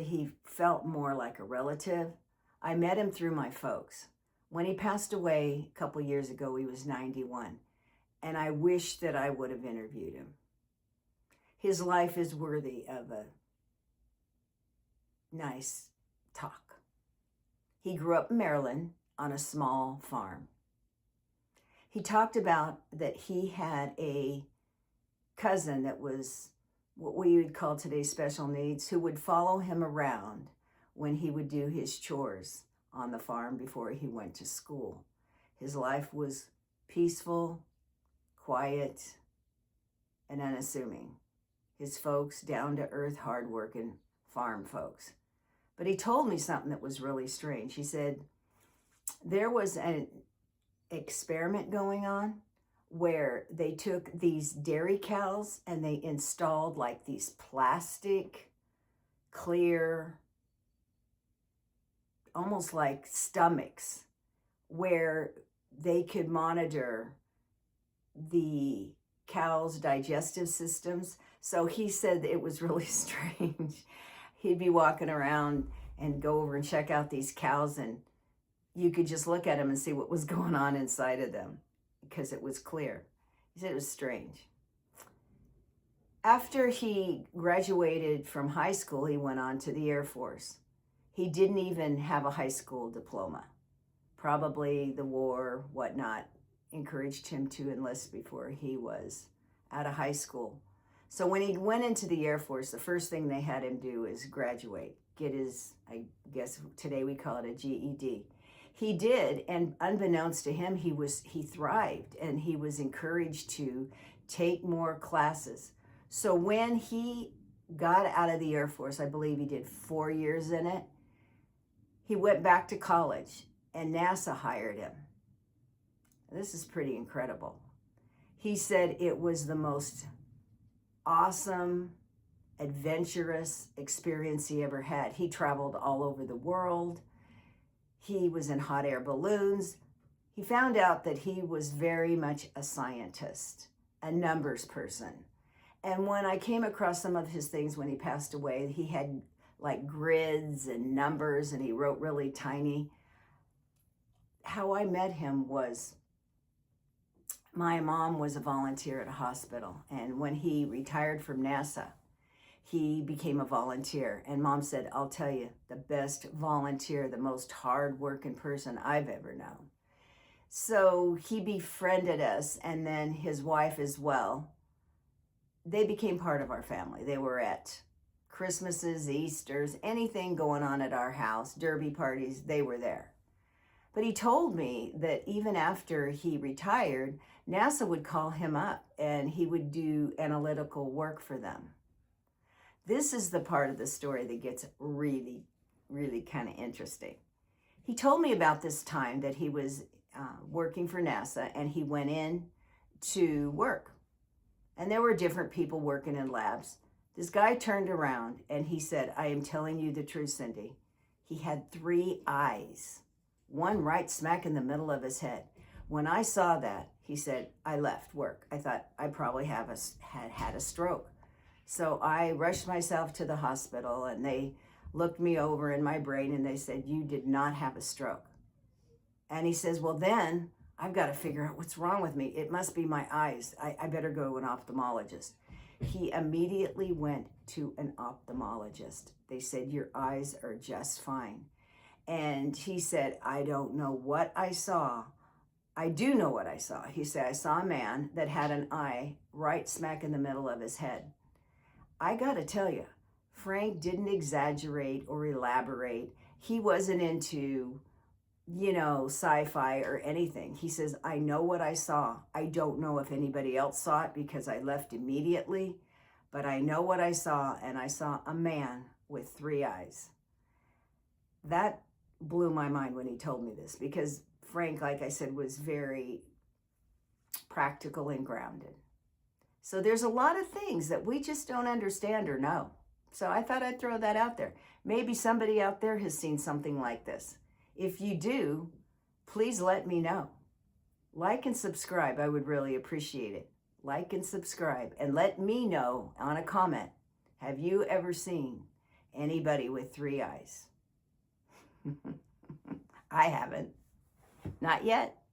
He felt more like a relative. I met him through my folks. When he passed away a couple years ago, he was 91, and I wish that I would have interviewed him. His life is worthy of a nice talk. He grew up in Maryland on a small farm. He talked about that he had a cousin that was what we would call today special needs, who would follow him around when he would do his chores on the farm before he went to school. His life was peaceful, quiet, and unassuming. His folks, down-to-earth, hard-working farm folks. But he told me something that was really strange. He said there was an experiment going on where they took these dairy cows and they installed like these plastic, clear, almost like stomachs, where they could monitor the cows' digestive systems. So he said it was really strange. He'd be walking around and go over and check out these cows, and you could just look at them and see what was going on inside of them because it was clear. He said it was strange. After he graduated from high school, he went on to the Air Force. He didn't even have a high school diploma. Probably the war, whatnot, encouraged him to enlist before he was out of high school. So when he went into the Air Force, the first thing they had him do is graduate, get his, I guess today we call it a GED. He did, and unbeknownst to him, he thrived, and he was encouraged to take more classes. So when he got out of the Air Force, I believe he did 4 years in it, he went back to college, and NASA hired him. This is pretty incredible. He said it was the most awesome, adventurous experience he ever had. He traveled all over the world. He was in hot air balloons. He found out that he was very much a scientist, a numbers person. And when I came across some of his things when he passed away, he had like grids and numbers, and he wrote really tiny. How I met him was, my mom was a volunteer at a hospital, and when he retired from NASA, he became a volunteer. And Mom said, I'll tell you, the best volunteer, the most hard-working person I've ever known. So he befriended us, and then his wife as well. They became part of our family. They were at Christmases, Easters, anything going on at our house, derby parties, they were there. But he told me that even after he retired, NASA would call him up and he would do analytical work for them. This is the part of the story that gets really, really kind of interesting. He told me about this time that he was working for NASA, and he went in to work. And there were different people working in labs. This guy turned around and he said, I am telling you the truth, Cindy. He had 3 eyes, one right smack in the middle of his head. When I saw that, he said, I left work. I thought I probably had a stroke. So I rushed myself to the hospital, and they looked me over in my brain and they said, you did not have a stroke. And he says, well, then I've got to figure out what's wrong with me. It must be my eyes. I better go to an ophthalmologist. He immediately went to an ophthalmologist. They said, your eyes are just fine. And he said, I don't know what I saw. I do know what I saw. He said, I saw a man that had an eye right smack in the middle of his head. I got to tell you, Frank didn't exaggerate or elaborate. He wasn't into, sci-fi or anything. He says, I know what I saw. I don't know if anybody else saw it because I left immediately, but I know what I saw, and I saw a man with 3 eyes. That blew my mind when he told me this, because Frank, like I said, was very practical and grounded. So there's a lot of things that we just don't understand or know. So I thought I'd throw that out there. Maybe somebody out there has seen something like this. If you do, please let me know. Like and subscribe. I would really appreciate it. Like and subscribe, and let me know on a comment. Have you ever seen anybody with 3 eyes. I haven't. Not yet.